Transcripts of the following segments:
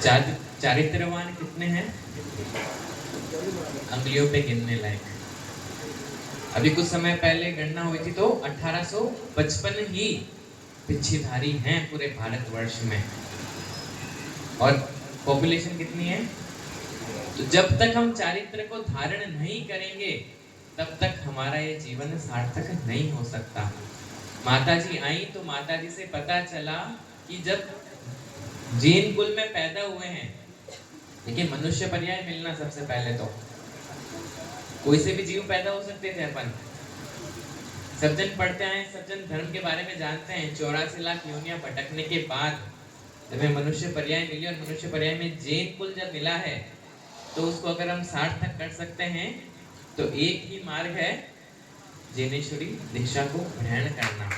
चारित्रवान कितने हैं? अंगुलियों पे गिनने लायक। अभी कुछ समय पहले गणना हुई थी तो 1855 ही पिछीधारी हैं पूरे भारतवर्ष में। और पॉपुलेशन कितनी है? तो जब तक हम चारित्र को धारण नहीं करेंगे तब तक हमारा ये जीवन सार्थक नहीं हो सकता। माताजी आई तो माताजी से पता चला कि जब जैन कुल में पैदा हुए हैं, देखिए मनुष्य पर्याय मिलना सबसे पहले तो कोई से भी जीव पैदा हो सकते थे अपन। सब जन पढ़ते आए, सब जन धर्म के बारे में जानते हैं। 84 लाख योनियां भटकने के बाद जब हमें मनुष्य पर्याय मिली और मनुष्य पर्याय में जैन कुल जब मिला है तो उसको अगर हम सार्थक कर सकते हैं तो एक ही मार्ग है, जैनेश्वरी दीक्षा को ग्रहण करना।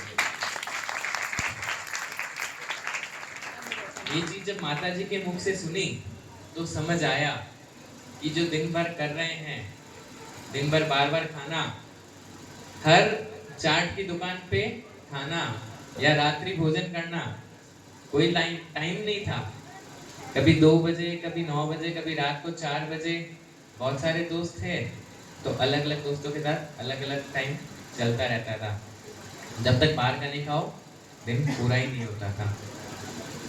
ये चीज जब माता जी के मुख से सुनी तो समझ आया कि जो दिन भर कर रहे हैं, दिन भर बार बार खाना, हर चाट की दुकान पे खाना या रात्रि भोजन करना, कोई टाइम नहीं था। कभी 2 बजे, कभी 9 बजे, कभी रात को 4 बजे। बहुत सारे दोस्त थे तो अलग अलग दोस्तों के साथ अलग अलग टाइम चलता रहता था। जब तक बाहर का नहीं खाओ दिन पूरा ही नहीं होता था।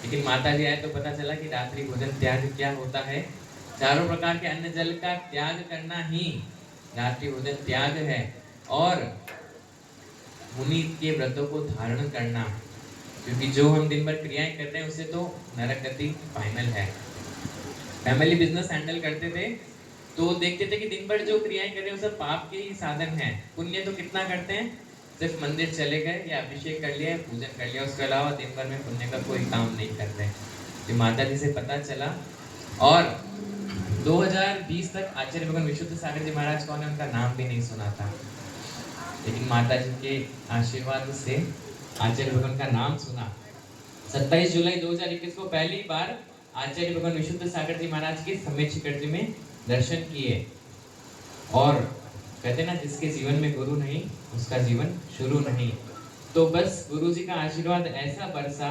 लेकिन माता जी आए तो पता चला कि रात्रि भोजन त्याग क्या होता है। चारों प्रकार के अन्न जल का त्याग करना ही रात्रि भोजन त्याग है। और मुनि के व्रतों को धारण करना, क्योंकि जो हम दिन भर क्रियाएं करते हैं उससे तो नरक गति फाइनल है। फैमिली बिजनेस हैंडल करते थे तो देखते थे कि दिन भर जो क्रियाएं कर रहे हैं वो सब पाप के ही साधन हैं। पुण्य तो कितना करते हैं, सिर्फ मंदिर चले गए या अभिषेक कर लिया, पूजन कर लिया, उसके अलावा दिन भर में पुण्य का कोई काम नहीं कर रहे। तो माता जी से पता चला और 2020 तक आचार्य भगवान विशुद्ध सागर जी महाराज कौन है उनका नाम भी नहीं सुना था। लेकिन माता जी के आशीर्वाद से आचार्य भगवान का नाम सुना। 27 जुलाई 2021 को पहली बार आचार्य भगवान विशुद्ध सागर जी महाराज के समेत शिखर जी में दर्शन किए। और कहते ना, जिसके जीवन में गुरु नहीं उसका जीवन शुरू नहीं। तो बस गुरु जी का आशीर्वाद ऐसा बरसा,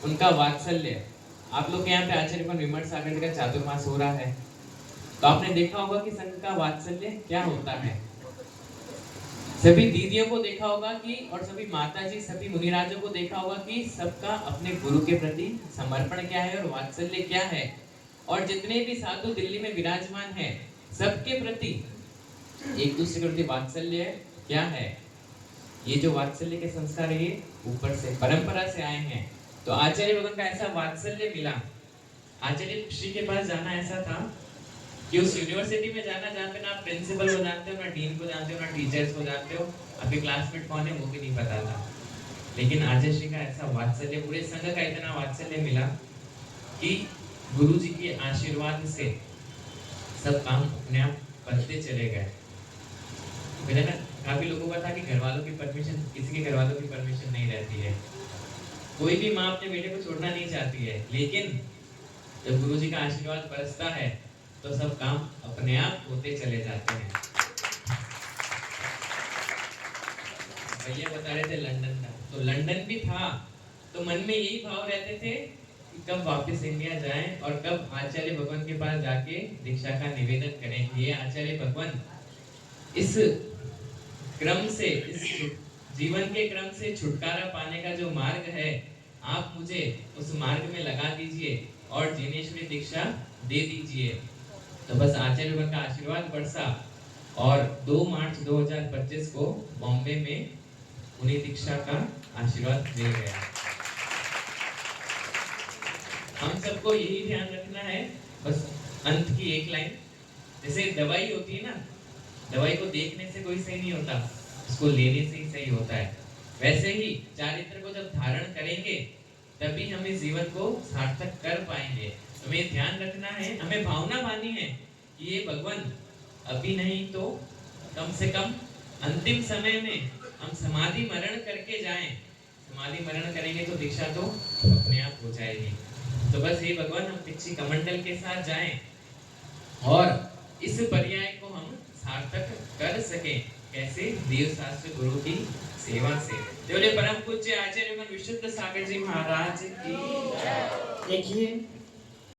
उनका वात्सल्य। आप लोग के यहाँ पे आचार्य भगवान विमल सागर जी का चातुर्मास हो रहा है तो आपने देखा होगा कि संत का वात्सल्य क्या होता है। सभी दीदियों को देखा होगा कि, और सभी माताजी, सभी मुनिराजों को देखा होगा कि सबका अपने गुरु के प्रति समर्पण क्या है और वात्सल्य क्या है। और जितने भी साधु दिल्ली में विराजमान हैं सबके प्रति एक दूसरे के प्रति वात्सल्य क्या है। ये जो वात्सल्य के संस्कार है ये ऊपर से परंपरा से आए हैं। तो आचार्य भगवान का ऐसा वात्सल्य मिला। आचार्य श्री के पास जाना ऐसा था कि उस यूनिवर्सिटी में जाना जहाँ पे ना आप प्रिंसिपल को जानते हो, ना डीन को जानते हो, ना टीचर्स को जानते हो, आपके क्लासमेट कौन है वो भी नहीं पता था। लेकिन आचार्य श्री का ऐसा वात्सल्य, पूरे संघ का इतना वात्सल्य मिला कि गुरु जी के आशीर्वाद से सब काम अपने आप बनते चले गए। ना, काफी लोगों का था कि घर वालों की परमिशन, किसी के घर वालों की परमिशन नहीं रहती है। कोई भी माँ अपने बेटे को छोड़ना नहीं चाहती है, लेकिन जब गुरु जी का आशीर्वाद बरसता है तो सब काम अपने आप होते चले जाते हैं। भैया बता रहे थे लंदन का, तो लंदन भी था तो मन में यही भाव रहते थे कि कब वापस इंडिया जाएं और कब आचार्य भगवान के पास जाके दीक्षा का निवेदन करें कि ये आचार्य भगवान इस क्रम से, इस जीवन के क्रम से छुटकारा पाने का जो मार्ग है आप मुझे उस मार्ग में लगा दीजिए और जिनेश्वरी दीक्षा दे दीजिए। तो बस आचार्य भगवान का आशीर्वाद बरसा और 2 मार्च 2025 को बॉम्बे में उन्हीं दीक्षा का आशीर्वाद मिल गया। हम सबको यही ध्यान रखना है, बस अंत की एक लाइन, जैसे दवाई होती है ना, दवाई को देखने से कोई सही नहीं होता, उसको लेने से ही सही होता है। वैसे ही चारित्र को जब धारण करेंगे तभी हम इस जीवन को सार्थक कर पाएंगे। हमें ध्यान रखना है, हमें भावना माननी है कि ये भगवान अभी नहीं तो कम से कम अंतिम समय में हम समाधि मरण करके जाएं। समाधि मरण करेंगे तो दीक्षा तो अपने आप हो जाएगी। तो बस हे भगवान, हम दीक्षित कमंडल के साथ जाएं और इस पर्याय को हम सार्थक कर सकें। कैसे? देव शास्त्र गुरु की सेवा से। बोले परम पूज्य आचार्य विशुद्ध सागर जी महाराज की। देखिए